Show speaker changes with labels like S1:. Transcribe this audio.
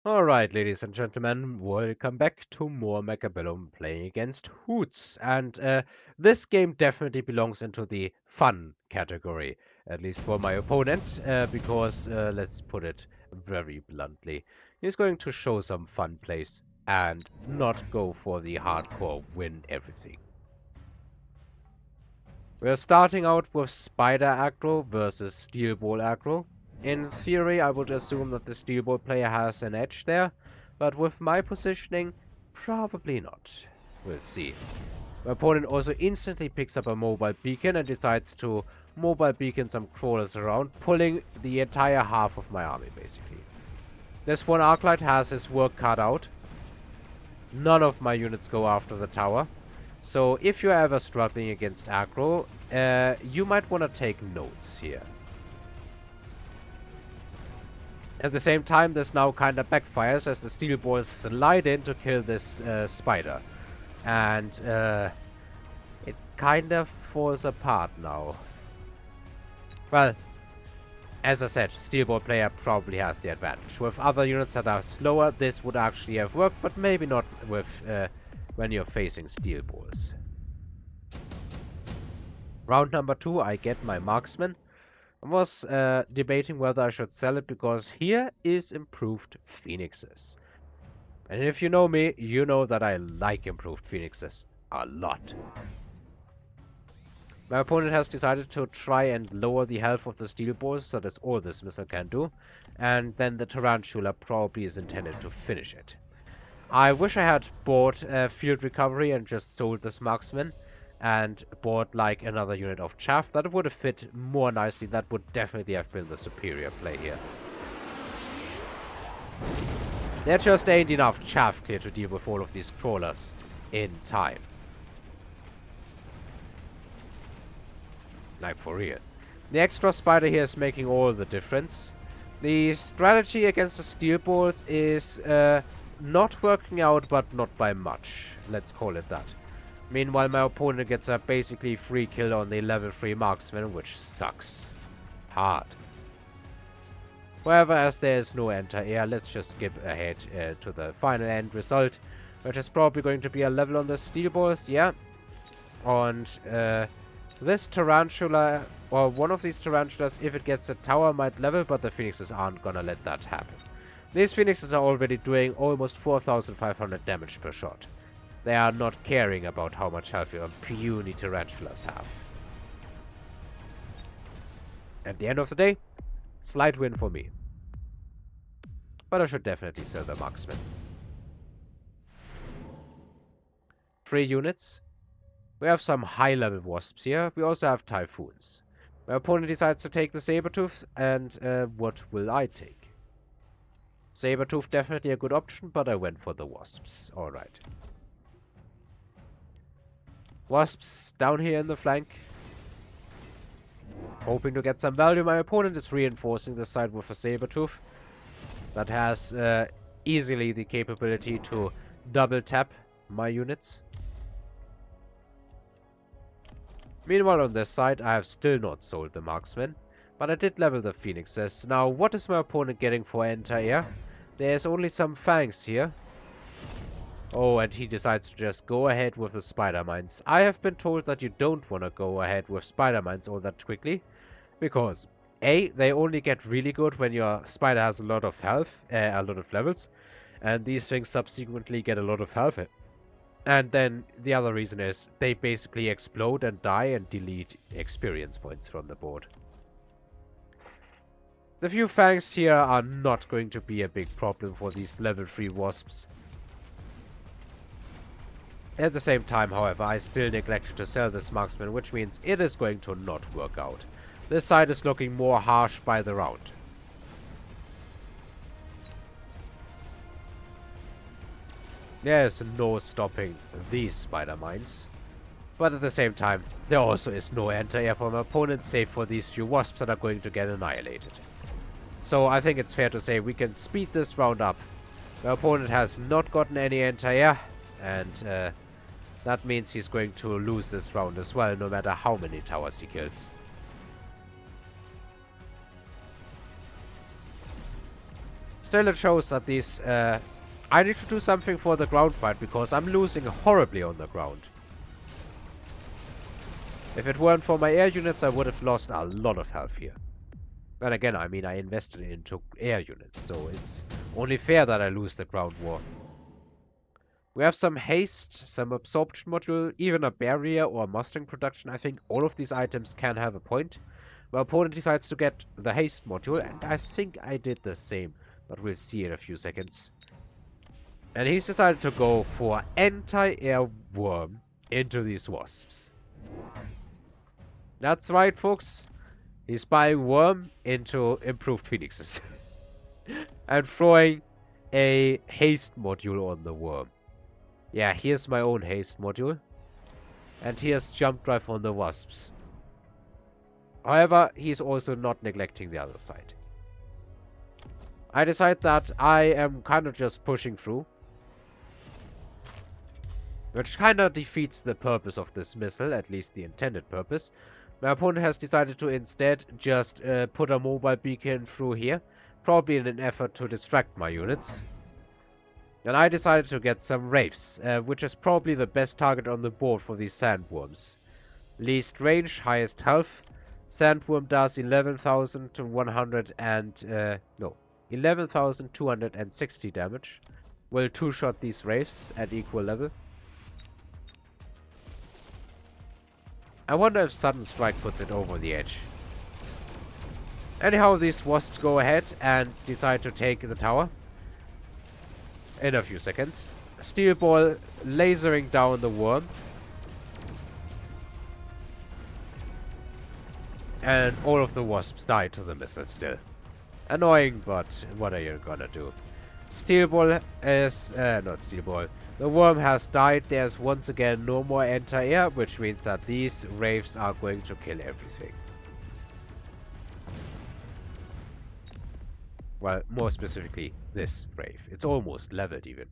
S1: Alright, ladies and gentlemen, welcome back to more Mechabellum playing against Hoots. And this game definitely belongs into the fun category, at least for my opponent, because let's put it very bluntly, he's going to show some fun plays and not go for the hardcore win everything. We're starting out with Spider aggro versus Steel Ball aggro. In theory, I would assume that the Steel Ball player has an edge there, but with my positioning, probably not. We'll see. My opponent also instantly picks up a mobile beacon and decides to mobile beacon some crawlers around, pulling the entire half of my army, basically. This one Arclight has his work cut out. None of my units go after the tower. So if you're ever struggling against aggro, you might want to take notes here. At the same time, this now kind of backfires as the steel balls slide in to kill this spider. And it kind of falls apart now. Well, as I said, steel ball player probably has the advantage. With other units that are slower, this would actually have worked, but maybe not with when you're facing steel balls. Round number 2, I get my marksman. I was debating whether I should sell it because here is improved phoenixes. And if you know me, you know that I like improved phoenixes a lot. My opponent has decided to try and lower the health of the steel balls, so that's all this missile can do. And then the tarantula probably is intended to finish it. I wish I had bought field recovery and just sold this marksman and bought like another unit of chaff. That would have fit more nicely. That would definitely have been the superior play here. There just ain't enough chaff clear to deal with all of these crawlers in time. Like for real. The extra spider here is making all the difference. The strategy against the steel balls is not working out, but not by much. Let's call it that. Meanwhile, my opponent gets a basically free kill on the level 3 marksman, which sucks hard. However, as there is no anti-air, let's just skip ahead to the final end result, which is probably going to be a level on the steel balls, yeah. And this tarantula, or one of these tarantulas, if it gets a tower, might level, but the phoenixes aren't gonna let that happen. These phoenixes are already doing almost 4,500 damage per shot. They are not caring about how much health your puny tarantulas have. At the end of the day, slight win for me. But I should definitely sell the marksman. 3 units. We have some high-level wasps here. We also have typhoons. My opponent decides to take the Sabertooth, and what will I take? Sabertooth definitely a good option, but I went for the wasps. Alright. Wasps down here in the flank. Hoping to get some value. My opponent is reinforcing the side with a Sabertooth. That has easily the capability to double tap my units. Meanwhile, on this side, I have still not sold the marksman, but I did level the phoenixes. Now, what is my opponent getting for anti-air? There's only some fangs here. Oh, and he decides to just go ahead with the spider mines. I have been told that you don't want to go ahead with spider mines all that quickly, because A, they only get really good when your spider has a lot of health, a lot of levels, and these things subsequently get a lot of health. And then the other reason is they basically explode and die and delete experience points from the board. The few fangs here are not going to be a big problem for these level 3 wasps. At the same time, however, I still neglected to sell this marksman, which means it is going to not work out. This side is looking more harsh by the round. There's no stopping these spider mines. But at the same time, there also is no anti-air for my opponent, save for these few wasps that are going to get annihilated. So I think it's fair to say we can speed this round up. My opponent has not gotten any anti-air, and that means he's going to lose this round as well, no matter how many towers he kills. Still, it shows that these... I need to do something for the ground fight, because I'm losing horribly on the ground. If it weren't for my air units, I would have lost a lot of health here. Then again, I mean, I invested into air units, so it's only fair that I lose the ground war. We have some haste, some absorption module, even a barrier or Mustang production. I think all of these items can have a point. My opponent decides to get the haste module, and I think I did the same, but we'll see in a few seconds. And he's decided to go for anti-air worm into these wasps. That's right, folks. He's buying worm into improved phoenixes. And throwing a haste module on the worm. Yeah, here's my own haste module. And here's jump drive on the wasps. However, he's also not neglecting the other side. I decide that I am kind of just pushing through. Which kind of defeats the purpose of this missile, at least the intended purpose. My opponent has decided to instead just put a mobile beacon through here. Probably in an effort to distract my units. And I decided to get some Wraiths, which is probably the best target on the board for these sandworms. Least range, highest health. Sandworm does 11,260 damage. Will two-shot these Wraiths at equal level. I wonder if Sudden Strike puts it over the edge. Anyhow, these Wasps go ahead and decide to take the tower. In a few seconds. Steel Ball lasering down the worm. And all of the Wasps die to the missile still. Annoying, but what are you gonna do? Steel Ball is... not Steel Ball. The worm has died. There's once again no more anti-air, which means that these Wraiths are going to kill everything. Well, more specifically, this Wraith. It's almost leveled even.